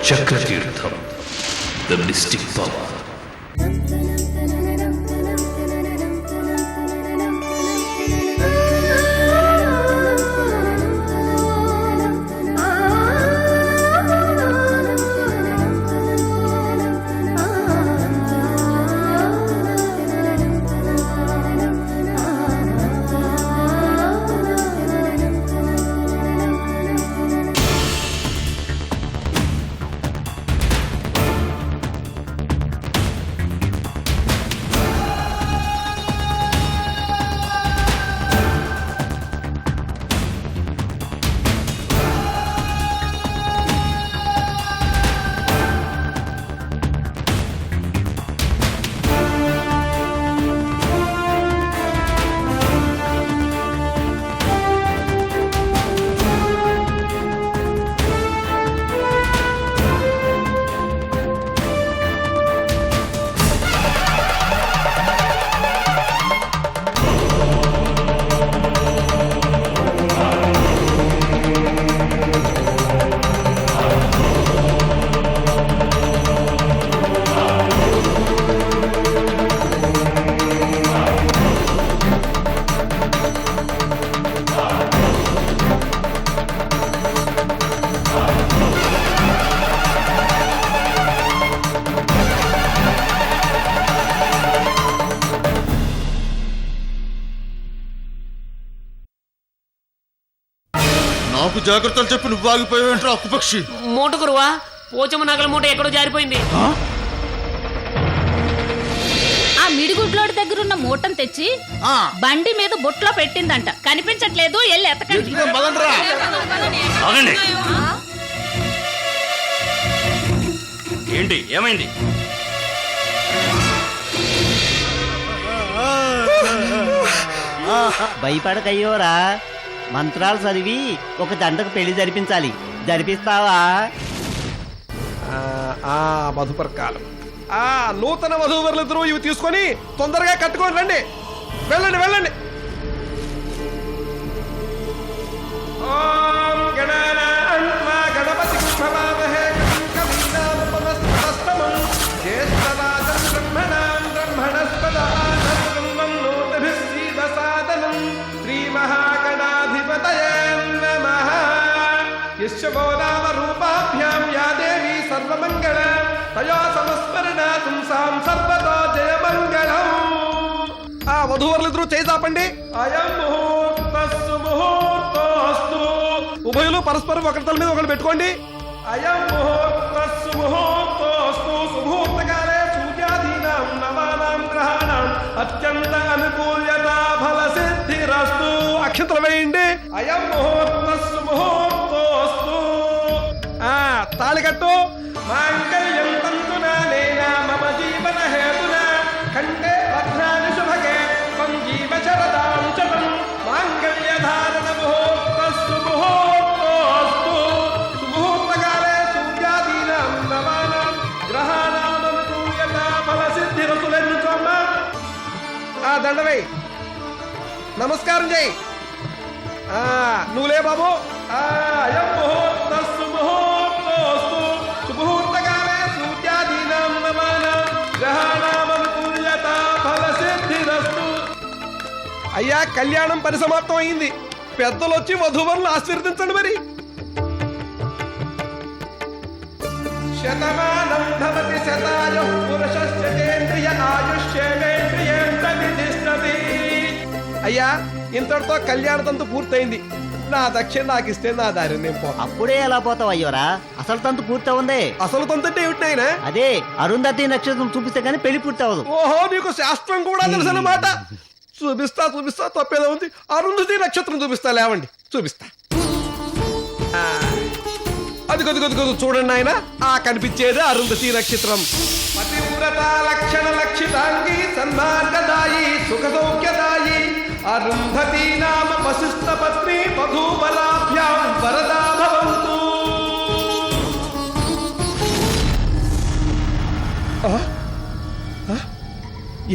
చక్రతీర్థం, the mystic power. నాకు జాగ్రత్తలు చెప్పి నువ్వు ఆగిపోయావేంట్రా అక్కుపక్షి? మూట గురువా, పోచమ్మ నగల మూట ఎక్కడో జారిపోయింది. ఆ మిడిగుడ్లోడి దగ్గర ఉన్న మూటను తెచ్చి బండి మీద బొట్లో పెట్టిందంట. కనిపించట్లేదు, ఎల్లి ఎత్తకండి. ఏంటి, ఏమైంది? భయపడకయ్యోరా, మంత్రాలు చదివి ఒక దండకు పెళ్లి జరిపించాలి. జరిపిస్తావా? మధుపర్కాలం. నూతన వధూవరులిద్దరూ ఇవి తీసుకొని తొందరగా కట్టుకొని రండి. వెళ్ళండి వెళ్ళండి. గణపతి రూపాభ్యాం యా దేవి సర్వమంగళ తయా సంస్మరణాతుం సాం సర్వదా జయమంగళం. ఆ వధూవరులిద్దరూ చేజాపండి. అయం ముహూర్తస్సు ముహూర్తోస్తు. ఉభయులు పరస్పరం ఒకరి తల మీద ఒకరు పెట్టుకోండి. అయం ముహూర్తస్సు ముహూర్తోస్తు. సుముహూర్తకాలే సూర్యాదీనాం నవానాం గ్రహాణాం అత్యంత అనుకూల్యత ఫల సిద్ధిరస్తు. అక్షంతలు వేయండి. అయం ముహూర్తస్సు ముహూర్తోస్తు. తాళికట్టు. మాంగళ్యం తంతునా నేనా మమ జీవన హేతునా ఖండే భద్రాని శుభగే త్వం జీవ శరదాం శతం. మాంగళ్య ధారణ ముహూర్తస్సు ముహూర్తోస్తు. సుముహూర్తకాలే సూర్యాదీనాం నవానాం గ్రహాణాం అనుకూల్యత ఫల సిద్ధిరసులెన్నుకోమ్మ. దండవై నమస్కారం చేయి. నువ్వులే బాబు. అయం ముహూర్తస్సు ముహూర్తోస్తు. సుముహూర్తకాలే సూర్యాదీనాం నవానాం గ్రహాణాం అనుకూల్యత ఫల సిద్ధిరస్తు. అయ్యా, కళ్యాణం పరిసమాప్తం అయింది. పెద్దలు వచ్చి వధూవరులను ఆశీర్వదించండి. మరి శతమానం భవతి శతాయుః పురుషస్యేంద్రియ ఆయుష్యేంద్రియేంద్రియతిష్టతి. అయ్యా, ఇంతటితో కళ్యాణ తంతు పూర్తయింది. నా దక్షిణ నాకు ఇస్తే నా దారి నేను పోతా. అప్పుడే ఎలా పోతావు అయ్యోరా? అసలు తంతు పూర్తి ఉంది. అసలు తంతు అంటే ఏమిటి నాయనా? అదే అరుంధతి నక్షత్రం చూపిస్తే కానీ పెళ్లి పూర్తి అవ్వదు. ఓహో, నీకు శాస్త్రం కూడా తెలుసు అన్నమాట. చూపిస్తా చూపిస్తా, తప్పేదో ఉంది. అరుంధతి నక్షత్రం చూపిస్తా, లేవండి చూపిస్తా. అది కొద్ది కొద్ది కొద్ది చూడండి ఆయన. కనిపించేది అరుంధతి నక్షత్రం. పతివ్రత లక్షణ లక్షితాంగి సన్మార్గదాయి సుఖ సౌఖ్యదాయి అరుంధతి నామ వశిష్ఠ పత్ని వధూవరాభ్యాం వరదా భవంతు.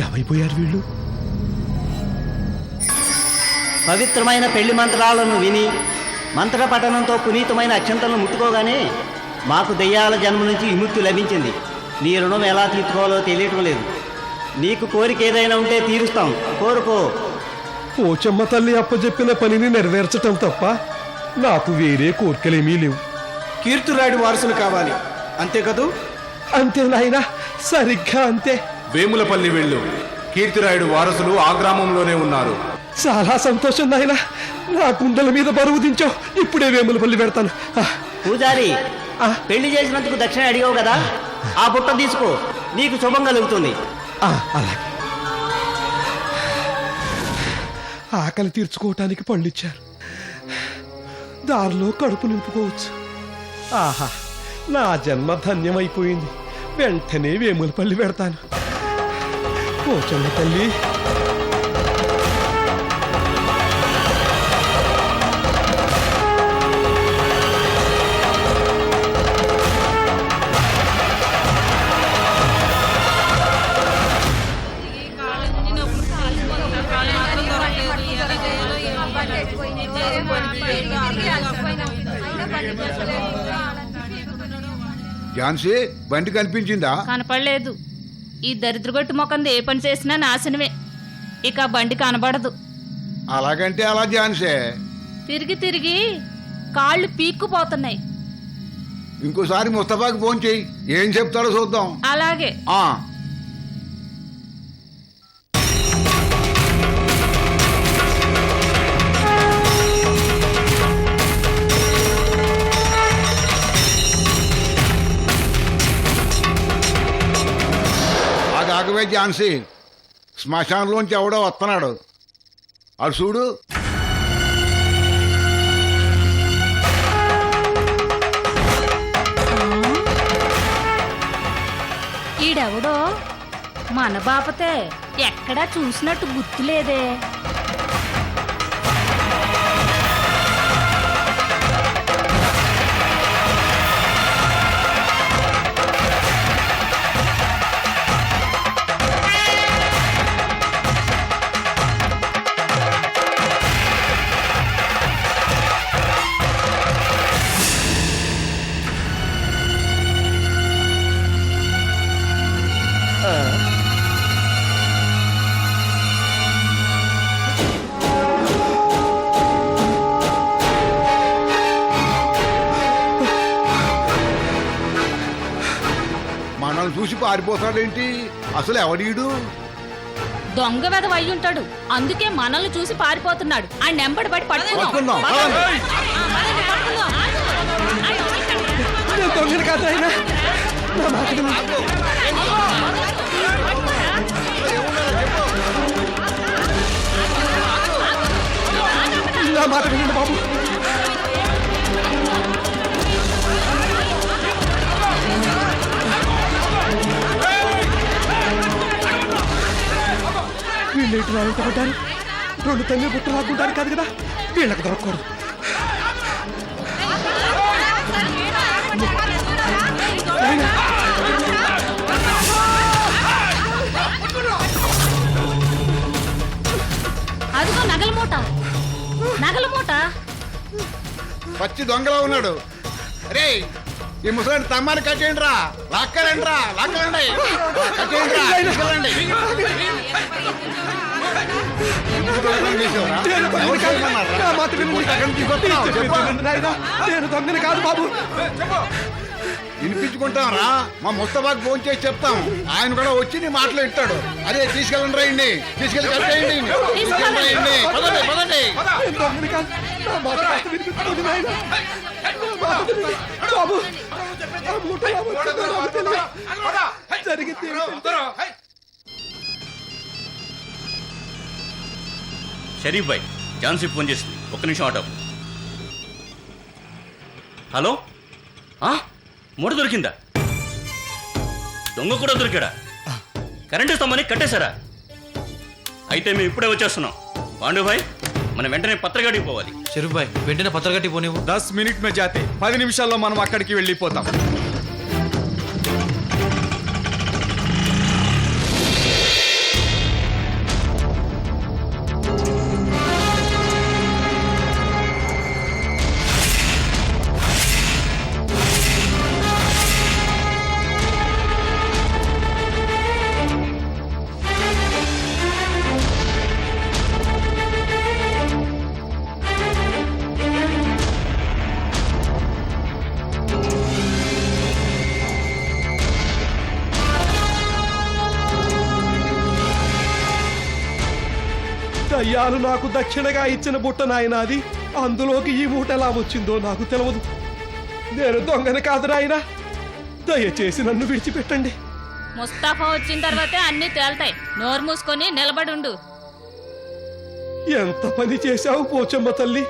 ఏమైపోయారు వీళ్ళు? పవిత్రమైన పెళ్లి మంత్రాలను విని మంత్ర పఠనంతో పునీతమైన అక్షంతలను ముట్టుకోగానే మాకు దెయ్యాల జన్మ నుంచి విముక్తి లభించింది. నీ రుణం ఎలా తీర్చుకోవాలో తెలియటం లేదు. నీకు కోరిక ఏదైనా ఉంటే తీరుస్తాం, కోరుకో. పోచమ్మ తల్లి అప్పచెప్పిన పనిని నెరవేర్చటం తప్ప నాకు వేరే కోరికలేమీ లేవు. కీర్తిరాయుడు వారసులు కావాలి, అంతే కదూ? అంతే నాయనా, సరిగ్గా అంతే. వేములపల్లి వెళ్ళు. కీర్తిరాయుడు వారసులు ఆ గ్రామంలోనే ఉన్నారు. చాలా సంతోషం నాయనా, నా కుండల మీద బరువు దించావు. ఇప్పుడే వేములపల్లి పెడతాను. పూజారి, పెళ్లి చేసినందుకు దక్షిణ అడిగావు కదా, ఆ బుట్ట తీసుకో, నీకు శుభం కలుగుతుంది. అలాగే. ఆకలి తీర్చుకోవటానికి పళ్ళిచ్చారు, దారిలో కడుపు నింపుకోవచ్చు. ఆహా, నా జన్మ ధన్యమైపోయింది. వెంటనే వేములపల్లి పెడతాను. పోచమ్మ తల్లి, ఝాన్సీ, బండి కనిపించిందా? కనపడలేదు. ఈ దరిద్రగొట్టు మొకంది ఏ పని చేసినా నాశనమే. ఇక ఆ బండి కనబడదు. అలాగంటే అలా ఝాన్సీ. తిరిగి తిరిగి కాళ్ళు పీక్కుపోతున్నాయి. ఇంకోసారి ముస్తఫాకి ఫోన్ చెయ్యి, ఏం చెప్తాడో చూద్దాం. అలాగే. ఆగవే ఝాన్సీ, శ్మశానంలోంచి ఎవడో వస్తున్నాడు. అడు చూడు. ఈడెవడో మన బాపతే, ఎక్కడా చూసినట్టు గుర్తులేదే. మనల్ని చూసి పారిపోతాడేంటి? అసలు ఎవడీడు? దొంగ వెధవ అయ్యుంటాడు, అందుకే మనల్ని చూసి పారిపోతున్నాడు. ఆ నెంబడి పడి పట్టుకుందాం. నేను దొంగని కాదు నాయనా, నా మాట విను. నా మాట వినండి బాబు. వీళ్ళు ఇటు రాయటపడ్డారు. 2 తల్లి బుట్ట లాక్కుంటారు కాదు కదా, వీళ్ళకి దొరకకూడదు. అదిగో నగల మూట, నగల మూట. పచ్చి దొంగలా ఉన్నాడు. అరే, ఈ ముసలాన్ని తమ్మాన్ని కట్టేయండి రా, లాక్కలండి రా, లాక్కలండి, కట్టేయండి రా, తీసుకెళ్ళండి. నేను దొంగని కాదు బాబు. వినిపించుకుంటాం రా, మా ముస్తఫాకి ఫోన్ చేసి చెప్తాం. ఆయన కూడా వచ్చి నీ మాటలు ఇస్తాడు. అదే తీసుకెళ్ళండి రాయండి, తీసుకెళ్ళి కట్టేయండి. పదండి పదండి. నేను దొంగని కాదు, నా మాట కాస్త వినిపించుకోండి నాయనా. బాబు, ఆ మూట ఎలా వచ్చిందో నాకు తెలియదు. జరిగింది షరీఫ్ భాయ్, ఝాన్సీ ఫోన్ చేసింది. ఒక్క నిమిషం ఆటో. హలో, మూట దొరికిందా? దొంగ కూడా దొరికాడా? కరెంటు స్తంభాన్ని కట్టేశారా? అయితే మేము ఇప్పుడే వచ్చేస్తున్నాం. పాండు భాయ్, మనం వెంటనే పత్రగాడికి పోవాలి. షరీఫ్ భాయ్, వెంటనే పత్రగట్టి పోనివ్వు. 10 మినిట్ మే జాతే, 10 నిమిషాల్లో మనం అక్కడికి వెళ్ళిపోతాం. దయ్యాలు నాకు దక్షిణగా ఇచ్చిన బుట్ట నాయనాది. అందులోకి ఈ మూట ఎలా వచ్చిందో నాకు తెలియదు. నేను దొంగని కాదు నాయనా, దయచేసి నన్ను విడిచిపెట్టండి. ముస్తాఫా వచ్చిన తర్వాతే అన్ని తేల్తాయి. నోరు మూసుకొని నిలబడుండు. ఎంత పని చేశావు పోచమ్మ తల్లి.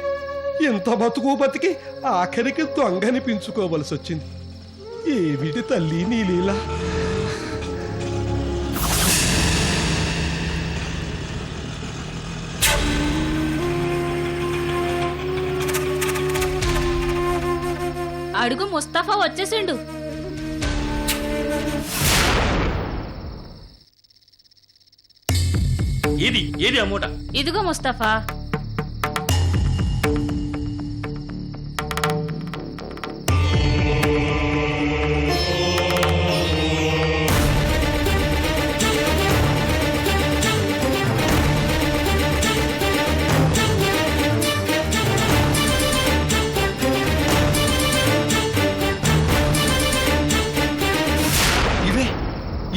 ఇంత బతుకు బతికి ఆఖరికి దొంగనిపించుకోవలసి వచ్చింది. ఏమిటి తల్లి నీ లీలా. అడుగు, ముస్తాఫా వచ్చేసిండు. ఏది ఆ మూట? ఇదిగో ముస్తాఫా.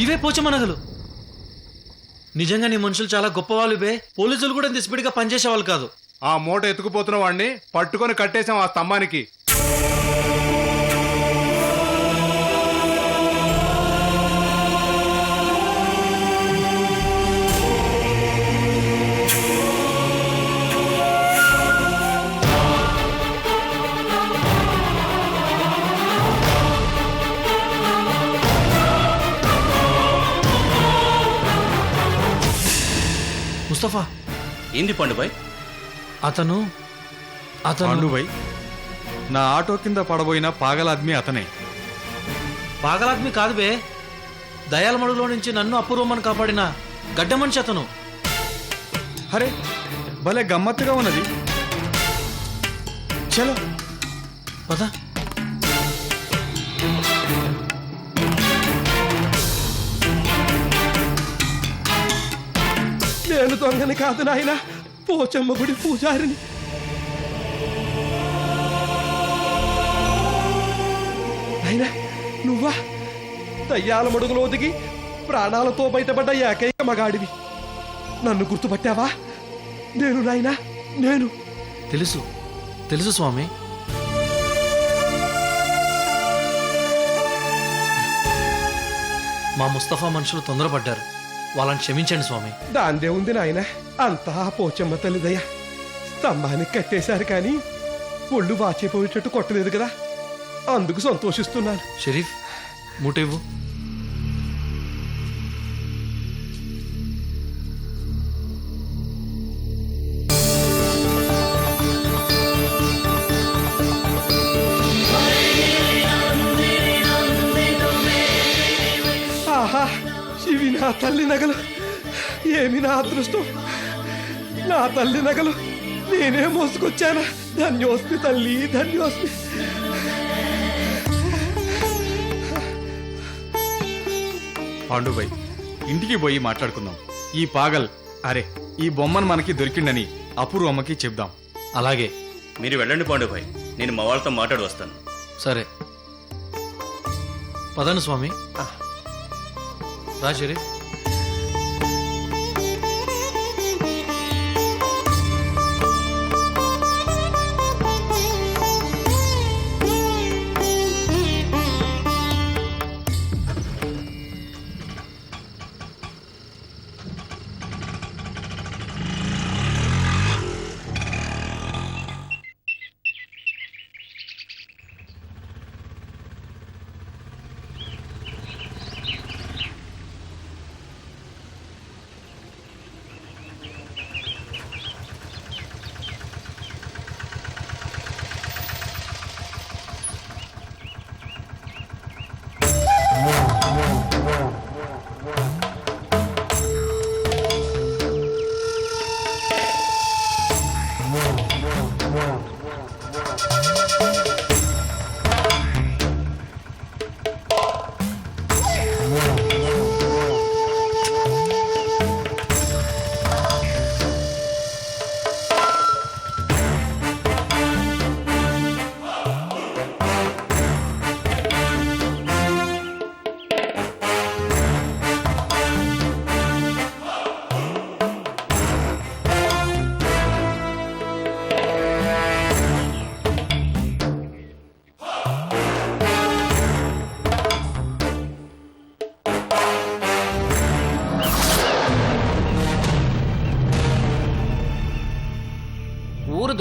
ఇవే పోచమ్మ నగలు. నిజంగా నీ మనుషులు చాలా గొప్పవాళ్ళు బే. పోలీసులు కూడా ఇంత స్పీడ్గా పనిచేసేవాళ్ళు కాదు. ఆ మూట ఎత్తుకుపోతున్న వాడిని పట్టుకొని కట్టేశాం ఆ స్తంభానికి. ముస్తఫా, ఏంది పండుభాయ్? అతను పాండుభాయ్, నా ఆటో కింద పడబోయిన పాగలాద్మి అతనే. పాగలాద్మి కాదు బే. దయాల మడుగులో నుంచి నన్ను అపూర్వమని కాపాడిన గడ్డ మనిషి అతను. అరే భలే గమ్మత్తుగా ఉన్నది. చలో పద. నేను దొంగని కాదు నాయనా, పోచమ్మ గుడి పూజారిని. నాయనా నువ్వా? దయ్యాల మడుగులో దిగి ప్రాణాలతో బయటపడ్డ ఏకైక మగాడివి. నన్ను గుర్తుపట్టావా? నేను నాయనా, నేను. తెలుసు స్వామి. మా ముస్తఫా మనుషులు తొందరపడ్డారు. వాళ్ళని క్షమించండి స్వామి. దాందే ఉంది నాయన, అంతా పోచమ్మ తల్లిదయ్యా. స్తంభానికి కట్టేశారు కానీ ఒళ్ళు వాచిపోయేటట్టు కొట్టలేదు కదా, అందుకు సంతోషిస్తున్నాను. షరీఫ్, మూటివ్వు. ఆహా, ఇవి నా తల్లి నగలు. ఏమి నా అదృష్టం. నా తల్లి నగలు నేనే మోసుకొచ్చానా. ధన్యోస్మి తల్లి, ధన్యోస్మి. పాండుభాయ్, ఇంటికి పోయి మాట్లాడుకుందాం. ఈ పాగల్, అరే ఈ బొమ్మను మనకి దొరికిండని అపూర్వమ్మకి చెప్దాం. అలాగే. మీరు వెళ్ళండి పాండుభాయ్, నేను మా వాళ్ళతో మాట్లాడి వస్తాను. సరే పదను స్వామి. రా షరీఫ్.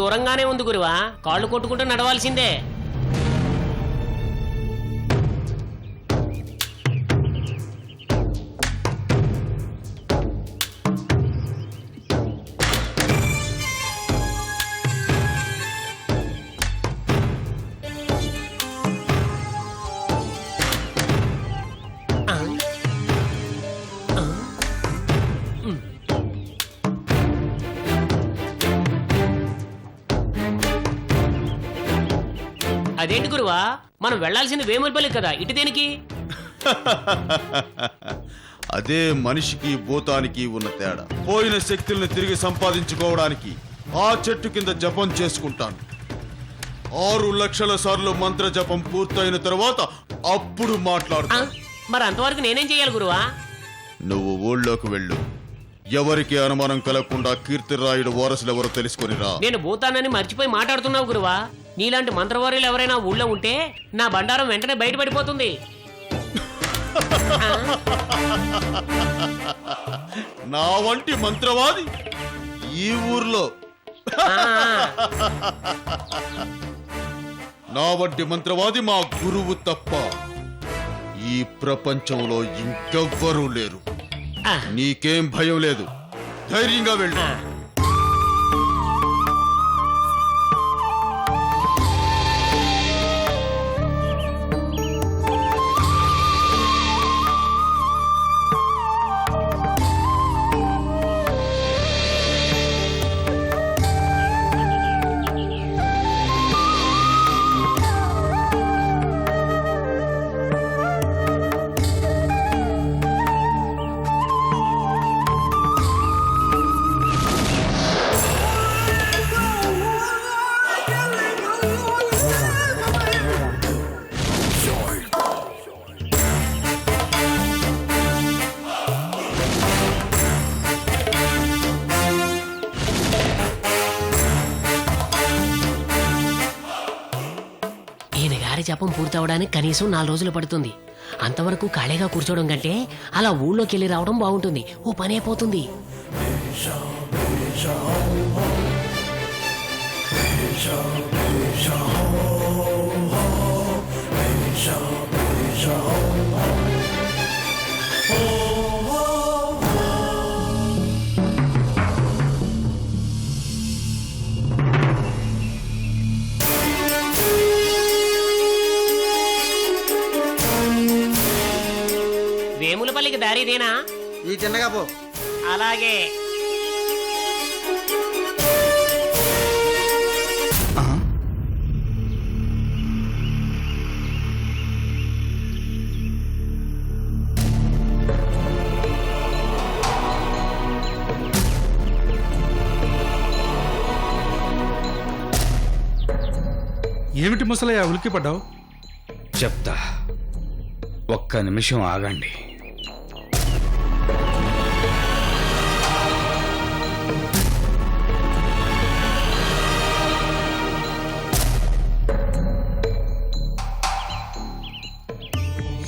దూరంగానే ఉంది గురువా, కాళ్ళు కొట్టుకుంటూ నడవాల్సిందే. అదేంటి గురువా, మనం వెళ్లాల్సింది వేములపల్లి కదా, ఇటు దేనికి? అదే మనిషికి భూతానికి ఉన్న తేడా. పోయిన శక్తుల్ని తిరిగి సంపాదించుకోవడానికి ఆ చెట్టు కింద జపం చేసుకుంటాను. 6 లక్షల సార్లు మంత్ర జపం పూర్తయిన తర్వాత అప్పుడు మాట్లాడుతా. మరి అంతవరకు నేనేం చెయ్యాలి గురువా? నువ్వు ఊళ్ళోకి వెళ్ళు. ఎవరికి అనుమానం కలగకుండా కీర్తిరాయుడు వారసులెవరో తెలుసుకొని రా. నేను భూతానని మర్చిపోయి మాట్లాడుతున్నావు గురువా. నీలాంటి మంత్రవారులు ఎవరైనా ఊళ్ళో ఉంటే నా బండారం వెంటనే బయటపడిపోతుంది. నా వంటి మంత్రవాది ఈ ఊర్లో, నా వంటి మంత్రవాది మా గురువు తప్ప ఈ ప్రపంచంలో ఇంకెవ్వరూ లేరు. నీకేం భయం లేదు, ధైర్యంగా వెళ్ళు. ఈయన గారి జపం పూర్తవడానికి కనీసం 4 రోజులు పడుతుంది. అంతవరకు ఖాళీగా కూర్చోవడం కంటే అలా ఊళ్ళోకి వెళ్ళి రావడం బాగుంటుంది. ఓ పని అయిపోతుంది. వేములపల్లికి దారిదేనా? ఈ చిన్నగా పో. అలాగే. ఏమిటి ముసలయ్య ఉలిక్కి పడ్డావు? చెప్తా, ఒక్క నిమిషం ఆగండి.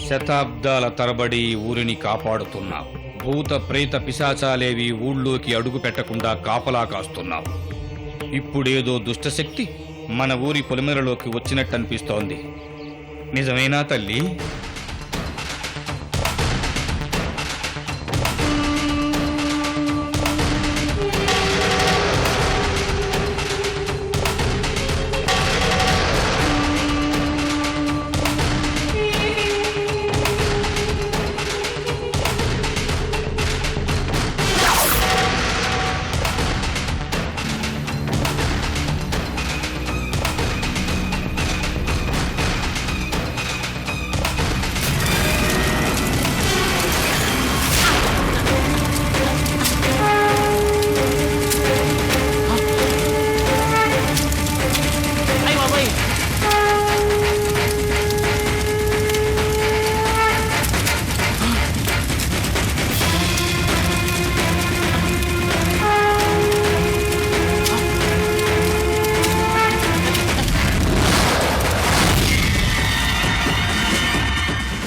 శతాబ్దాల తరబడి ఈ ఊరిని కాపాడుతున్నావు. భూత ప్రేత పిశాచాలేవి ఊళ్ళోకి అడుగు పెట్టకుండా కాపలా కాస్తున్నావు. ఇప్పుడేదో దుష్టశక్తి మన ఊరి పొలిమేరలోకి వచ్చినట్టు అనిపిస్తోంది. నిజమేనా తల్లి?